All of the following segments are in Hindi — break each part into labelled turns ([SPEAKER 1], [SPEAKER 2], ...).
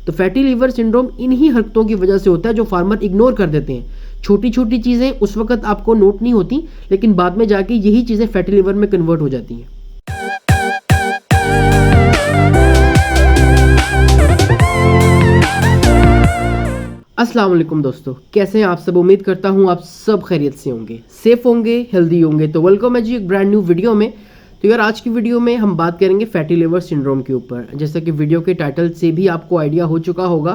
[SPEAKER 1] तो फैटी लीवर सिंड्रोम इन्हीं हरकतों की वजह से होता है जो फार्मर इग्नोर कर देते हैं। छोटी छोटी चीज़ें उस वक्त आपको नोट नहीं होती, लेकिन बाद में जाके यही चीज़ें फैटी लीवर में कन्वर्ट हो जाती हैं। अस्सलाम वालेकुम दोस्तों, कैसे हैं आप सब। उम्मीद करता हूं आप सब खैरियत से होंगे, सेफ होंगे, हेल्दी होंगे। तो वेलकम है जी एक ब्रांड न्यू वीडियो में। तो यार आज की वीडियो में हम बात करेंगे फैटी लिवर सिंड्रोम के ऊपर। जैसा कि वीडियो के टाइटल से भी आपको आइडिया हो चुका होगा,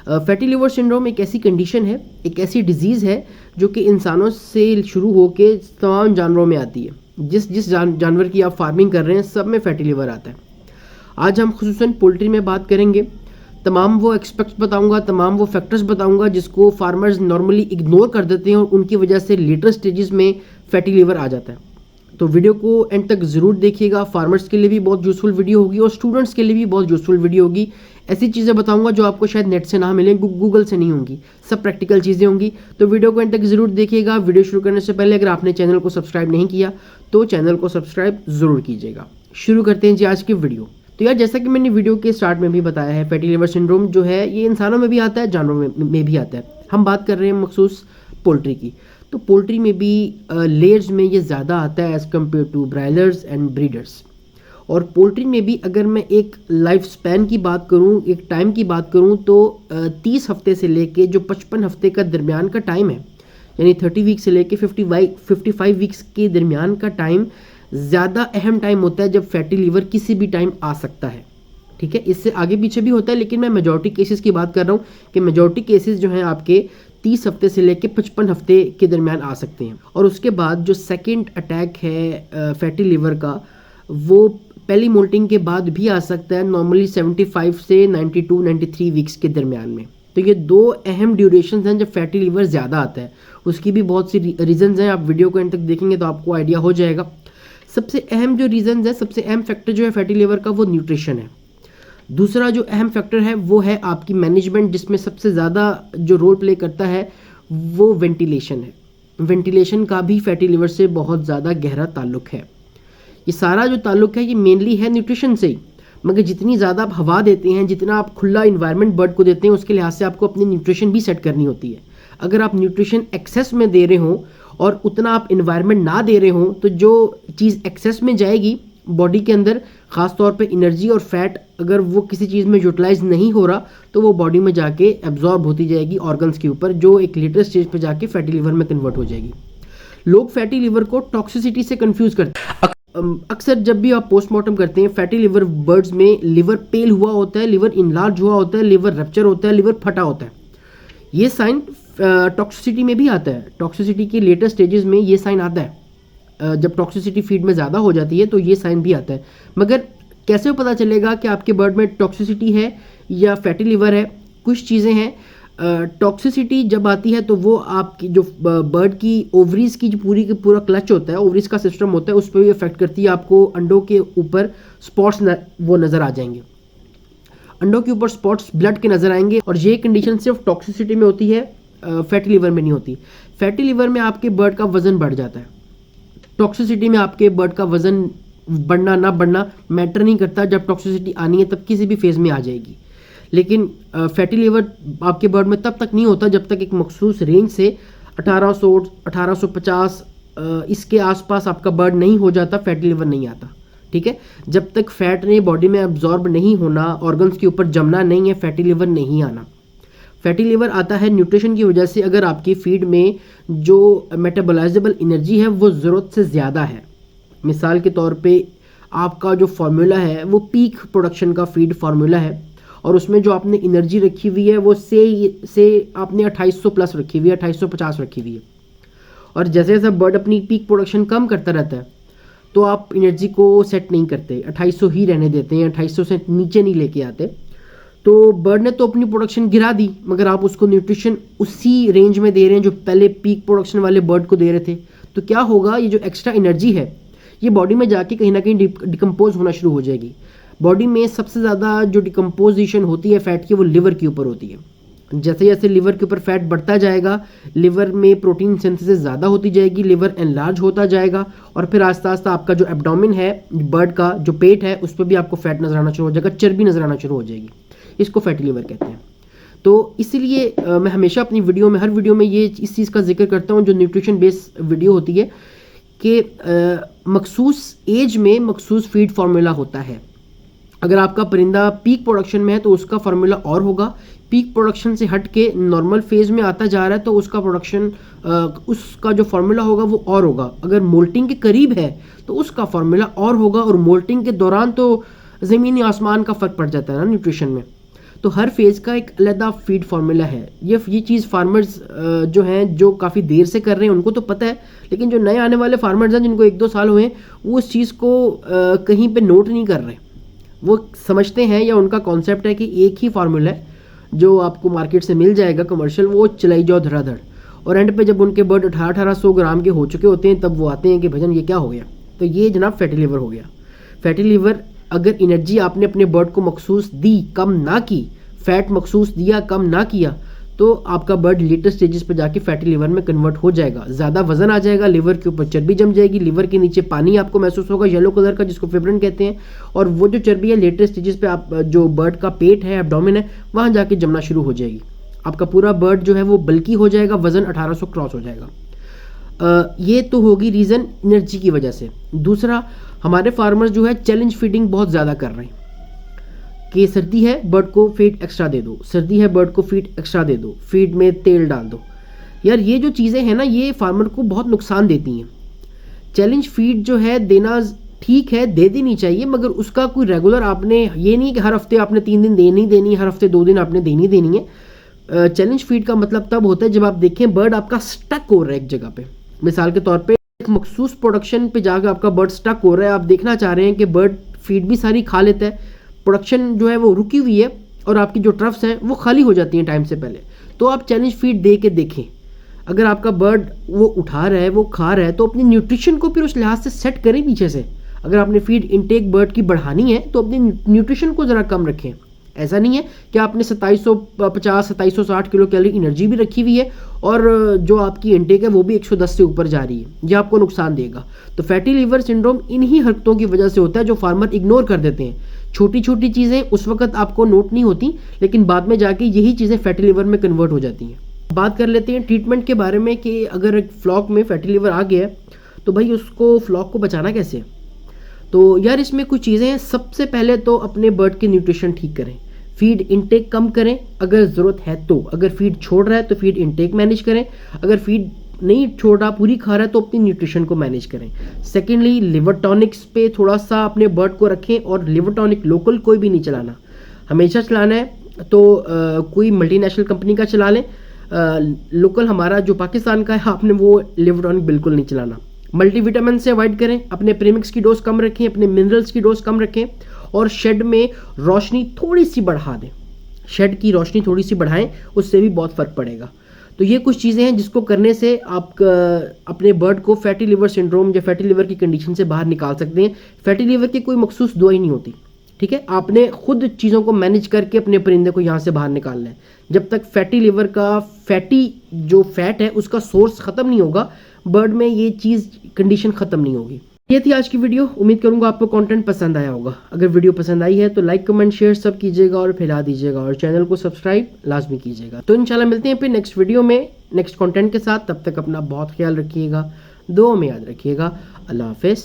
[SPEAKER 1] फैटी लिवर सिंड्रोम एक ऐसी कंडीशन है, एक ऐसी डिजीज़ है जो कि इंसानों से शुरू होकर तमाम जानवरों में आती है। जिस जानवर की आप फार्मिंग कर रहे हैं सब में फैटी लिवर आता है। आज हम खुसूसन पोल्ट्री में बात करेंगे। तमाम वो एक्सपेक्ट्स बताऊंगा, तमाम वो फैक्टर्स बताऊंगा जिसको फार्मर्स नॉर्मली इग्नोर कर देते हैं और उनकी वजह से लेटर स्टेजेस में फैटी लिवर आ जाता है। तो वीडियो को एंड तक ज़रूर देखिएगा। फार्मर्स के लिए भी बहुत यूज़फुल वीडियो होगी और स्टूडेंट्स के लिए भी बहुत यूज़फुल वीडियो होगी। ऐसी चीज़ें बताऊंगा जो आपको शायद नेट से ना मिले, गूगल से नहीं होंगी, सब प्रैक्टिकल चीज़ें होंगी। तो वीडियो को एंड तक ज़रूर देखिएगा। वीडियो शुरू करने से पहले अगर आपने चैनल को सब्सक्राइब नहीं किया तो चैनल को सब्सक्राइब ज़रूर कीजिएगा। शुरू करते हैं जी आज की वीडियो। तो यार जैसा कि मैंने वीडियो के स्टार्ट में भी बताया है, फैटी लिवर सिंड्रोम जो है ये इंसानों में भी आता है, जानवरों में भी आता है। हम बात कर रहे हैं मखसूस पोल्ट्री की। तो पोल्ट्री में भी लेयर्स में ये ज़्यादा आता है as compare to broilers and breeders. और पोल्ट्री में भी अगर मैं एक लाइफ स्पैन की बात करूँ, एक टाइम की बात करूँ, तो 30 हफ्ते से लेके जो 55 हफ्ते का दरमियान का टाइम है, यानी 30 वीक से लेके 55 वीक्स के दरमियान का टाइम ज़्यादा अहम टाइम होता है, जब फैटी लीवर किसी भी टाइम आ सकता है। ठीक है, इससे आगे पीछे भी होता है, लेकिन मैं मेजॉरिटी केसेस की बात कर रहा हूँ कि मेजॉरिटी केसेस जो हैं आपके 30 हफ्ते से लेके 55 हफ्ते के दरमियान आ सकते हैं। और उसके बाद जो सेकेंड अटैक है फैटी लीवर का, वो पहली मोल्टिंग के बाद भी आ सकता है, नॉर्मली 75 से 92-93 वीक्स के दरमियान में। तो ये दो अहम ड्यूरेशन हैं जब फैटी लीवर ज़्यादा आता है। उसकी भी बहुत सी रीजंस हैं, आप वीडियो को एंड तक देखेंगे तो आपको आइडिया हो जाएगा। सबसे अहम जो रीजंस है, सबसे अहम फैक्टर जो है फैटी लिवर का, वो न्यूट्रिशन है। दूसरा जो अहम फैक्टर है वो है आपकी मैनेजमेंट, जिसमें सबसे ज़्यादा जो रोल प्ले करता है वो वेंटिलेशन है। वेंटिलेशन का भी फैटी लिवर से बहुत ज़्यादा गहरा ताल्लुक है। ये सारा जो ताल्लुक है ये मेनली है न्यूट्रिशन से ही, मगर जितनी ज़्यादा आप हवा देते हैं, जितना आप खुला इन्वायरमेंट बर्ड को देते हैं, उसके लिहाज से आपको अपनी न्यूट्रिशन भी सेट करनी होती है। अगर आप न्यूट्रिशन एक्सेस में दे रहे हो और उतना आप इन्वायरमेंट ना दे रहे हो, तो जो चीज़ एक्सेस में जाएगी बॉडी के अंदर, ख़ास तौर पे एनर्जी और फैट, अगर वो किसी चीज़ में यूटिलाइज नहीं हो रहा तो वो बॉडी में जाके एब्जॉर्ब होती जाएगी ऑर्गन्स के ऊपर, जो एक लेटर स्टेज पे जाके फैटी लिवर में कन्वर्ट हो जाएगी। लोग फैटी लिवर को टॉक्सिसिटी से कंफ्यूज करते हैं। अक्सर जब भी आप पोस्टमार्टम करते हैं फैटी लिवर बर्ड्स में, लिवर पेल हुआ होता है, लिवर इनलार्ज हुआ होता है, लिवर रप्चर होता है, लिवर फटा होता है। ये साइन टॉक्सिसिटी में भी आता है। टॉक्सिसिटी के लेटर स्टेजेस में ये साइन आता है। जब टॉक्सिसिटी फीड में ज़्यादा हो जाती है तो ये साइन भी आता है। मगर कैसे पता चलेगा कि आपके बर्ड में टॉक्सिसिटी है या फैटी लिवर है? कुछ चीज़ें हैं। टॉक्सिसिटी जब आती है तो वो आपकी जो बर्ड की ओवरीज की जो पूरा क्लच होता है, ओवरीज का सिस्टम होता है, उस पर भी इफेक्ट करती है। आपको अंडों के ऊपर स्पॉट्स वो नज़र आ जाएंगे, अंडों के ऊपर स्पॉट्स ब्लड के नज़र आएंगे। और ये कंडीशन सिर्फ टॉक्सिसिटी में होती है, फैटी लिवर में नहीं होती। फैटी लिवर में आपके बर्ड का वज़न बढ़ जाता है। टॉक्सिसिटी में आपके बर्ड का वज़न बढ़ना ना बढ़ना मैटर नहीं करता। जब टॉक्सिसिटी आनी है तब किसी भी फेज़ में आ जाएगी। लेकिन फैटी लिवर आपके बर्ड में तब तक नहीं होता जब तक एक मखसूस रेंज से 1800 1850 इसके आसपास आपका बर्ड नहीं हो जाता, फैटी लिवर नहीं आता। ठीक है, जब तक फैट ने बॉडी में एब्जॉर्ब नहीं होना, ऑर्गन्स के ऊपर जमना नहीं है, फैटी लिवर नहीं आना। फैटी लिवर आता है न्यूट्रिशन की वजह से। अगर आपकी फीड में जो मेटाबोलाइजेबल एनर्जी है वो ज़रूरत से ज़्यादा है। मिसाल के तौर पे आपका जो फार्मूला है वो पीक प्रोडक्शन का फीड फार्मूला है, और उसमें जो आपने एनर्जी रखी हुई है वो से आपने 2800 प्लस रखी हुई है, 2850 रखी हुई है। और जैसे जैसे बर्ड अपनी पीक प्रोडक्शन कम करता रहता है तो आप एनर्जी को सेट नहीं करते, 2800 ही रहने देते हैं, 2800 से नीचे नहीं लेके आते। तो बर्ड ने तो अपनी प्रोडक्शन गिरा दी, मगर आप उसको न्यूट्रिशन उसी रेंज में दे रहे हैं जो पहले पीक प्रोडक्शन वाले बर्ड को दे रहे थे। तो क्या होगा, ये जो एक्स्ट्रा एनर्जी है ये बॉडी में जाके कहीं ना कहीं डिकम्पोज होना शुरू हो जाएगी। बॉडी में सबसे ज़्यादा जो डिकम्पोजिशन होती है फैट की वो लिवर के ऊपर होती है। जैसे जैसे लिवर के ऊपर फैट बढ़ता जाएगा, लिवर में प्रोटीन सिंथेसिस ज़्यादा होती जाएगी, लिवर एनलार्ज होता जाएगा, और फिर आस्ता आस्ता आपका जो एब्डोमेन है बर्ड का, जो पेट है, उस पर भी आपको फैट नजर आना शुरू हो जाएगा, चर्बी नजर आना शुरू हो जाएगी। इसको फैटी लिवर कहते हैं। तो इसीलिए मैं हमेशा अपनी वीडियो में, हर वीडियो में ये इस चीज़ का जिक्र करता हूँ, जो न्यूट्रिशन बेस्ड वीडियो होती है, कि मखसूस एज में मखसूस फीड फार्मूला होता है। अगर आपका परिंदा पीक प्रोडक्शन में है तो उसका फार्मूला और होगा, पीक प्रोडक्शन से हट के नॉर्मल फेज में आता जा रहा है तो उसका प्रोडक्शन उसका जो फार्मूला होगा वो और होगा। अगर मोल्टिंग के करीब है तो उसका फार्मूला और होगा, और मोल्टिंग के दौरान तो ज़मीनी आसमान का फ़र्क पड़ जाता है ना न्यूट्रिशन में। तो हर फेज़ का एक अलग फीड फार्मूला है। ये चीज़ फार्मर्स जो हैं, जो काफ़ी देर से कर रहे हैं, उनको तो पता है, लेकिन जो नए आने वाले फार्मर्स हैं जिनको 1-2 साल हुए हैं, वो उस चीज़ को कहीं पे नोट नहीं कर रहे। वो समझते हैं, या उनका कॉन्सेप्ट है कि एक ही फार्मूला है जो आपको मार्केट से मिल जाएगा कमर्शियल, वो चलाई जाओ धड़ाधड़, और एंड पे जब उनके बर्ड 1800 ग्राम के हो चुके होते हैं तब वो आते हैं कि भजन ये क्या हो गया। तो ये जनाब फैटी लिवर हो गया। फैटी लिवर, अगर एनर्जी आपने अपने बर्ड को मखसूस दी, कम ना की, फैट मखसूस दिया, कम ना किया, तो आपका बर्ड लेटर स्टेजेस पे जाके फैटी लिवर में कन्वर्ट हो जाएगा। ज़्यादा वजन आ जाएगा, लिवर के ऊपर चर्बी जम जाएगी, लिवर के नीचे पानी आपको महसूस होगा येलो कलर का, जिसको फिब्रिन कहते हैं, और वो जो चर्बी है लेटर स्टेजेस पे आप जो बर्ड का पेट है, एब्डोमेन है, वहाँ जाके जमना शुरू हो जाएगी। आपका पूरा बर्ड जो है वो बल्कि हो जाएगा, वजन 1800 क्रॉस हो जाएगा। ये तो होगी रीज़न एनर्जी की वजह से। दूसरा, हमारे फार्मर्स जो है चैलेंज फीडिंग बहुत ज़्यादा कर रहे हैं कि सर्दी है बर्ड को फीड एक्स्ट्रा दे दो, सर्दी है बर्ड को फीड एक्स्ट्रा दे दो, फीड में तेल डाल दो। यार ये जो चीज़ें हैं ना, ये फार्मर को बहुत नुकसान देती हैं। चैलेंज फीड जो है देना ठीक है, दे देनी चाहिए, मगर उसका कोई रेगुलर आपने, ये नहीं कि हर हफ्ते आपने 3 दिन देनी देनी, हर हफ्ते 2 दिन आपने देनी देनी है। चैलेंज फीड का मतलब तब होता है जब आप देखें बर्ड आपका स्टक हो रहा है एक जगह पे। मिसाल के तौर पे एक मखसूस प्रोडक्शन पे जाकर आपका बर्ड स्टक हो रहा है, आप देखना चाह रहे हैं कि बर्ड फीड भी सारी खा लेता है, प्रोडक्शन जो है वो रुकी हुई है, और आपकी जो ट्रफ्स हैं वो खाली हो जाती हैं टाइम से पहले, तो आप चैलेंज फीड दे के देखें। अगर आपका बर्ड वो उठा रहा है, वो खा रहा है, तो अपनी न्यूट्रिशन को फिर उस लिहाज से सेट करें पीछे से। अगर आपने फीड इनटेक बर्ड की बढ़ानी है तो अपनी न्यूट्रिशन को ज़रा कम रखें। ऐसा नहीं है कि आपने 2750 2760 किलो कैलोरी एनर्जी भी रखी हुई है और जो आपकी इनटेक है वो भी 110 से ऊपर जा रही है, ये आपको नुकसान देगा। तो फैटी लिवर सिंड्रोम इन्हीं हरकतों की वजह से होता है जो फार्मर इग्नोर कर देते हैं। छोटी छोटी चीज़ें उस वक्त आपको नोट नहीं होती, लेकिन बाद में जाके यही चीज़ें फैटी लिवर में कन्वर्ट हो जाती हैं। बात कर लेते हैं ट्रीटमेंट के बारे में कि अगर एक फ्लॉक में फैटी लिवर आ गया तो भाई उसको फ्लॉक को बचाना कैसे। तो यार इसमें कुछ चीज़ें हैं। सबसे पहले तो अपने बर्ड की न्यूट्रिशन ठीक करें, फीड इनटेक कम करें अगर ज़रूरत है तो। अगर फीड छोड़ रहा है तो फीड इनटेक मैनेज करें, अगर फीड नहीं छोड़ रहा पूरी खा रहा है तो अपनी न्यूट्रिशन को मैनेज करें। सेकेंडली, लिवर टॉनिक्स पे थोड़ा सा अपने बर्ड को रखें, और लिवर टॉनिक लोकल कोई भी नहीं चलाना, हमेशा चलाना है तो कोई मल्टीनेशनल कंपनी का चला लें। लोकल हमारा जो पाकिस्तान का है आपने वो लिवर टॉनिक बिल्कुल नहीं चलाना। मल्टीविटामिन से अवॉइड करें, अपने प्रीमिक्स की डोज कम रखें, अपने मिनरल्स की डोज कम रखें, और शेड में रोशनी थोड़ी सी बढ़ा दें। शेड की रोशनी थोड़ी सी बढ़ाएं, उससे भी बहुत फ़र्क पड़ेगा। तो ये कुछ चीज़ें हैं जिसको करने से आप अपने बर्ड को फैटी लिवर सिंड्रोम या फैटी लिवर की कंडीशन से बाहर निकाल सकते हैं। फैटी लिवर की कोई मखसूस दवाई नहीं होती, ठीक है। आपने खुद चीज़ों को मैनेज करके अपने परिंदे को यहाँ से बाहर निकालना है। जब तक फैटी लिवर का फैटी जो फैट है उसका सोर्स ख़त्म नहीं होगा, बर्ड में ये चीज़ कंडीशन ख़त्म नहीं होगी। ये थी आज की वीडियो। उम्मीद करूंगा आपको कंटेंट पसंद आया होगा। अगर वीडियो पसंद आई है तो लाइक कमेंट शेयर सब कीजिएगा और फैला दीजिएगा, और चैनल को सब्सक्राइब लाजमी कीजिएगा। तो इंशाल्लाह मिलते हैं फिर नेक्स्ट वीडियो में नेक्स्ट कंटेंट के साथ। तब तक अपना बहुत ख्याल रखिएगा, दुआ में याद रखिएगा। अल्लाह हाफिज़।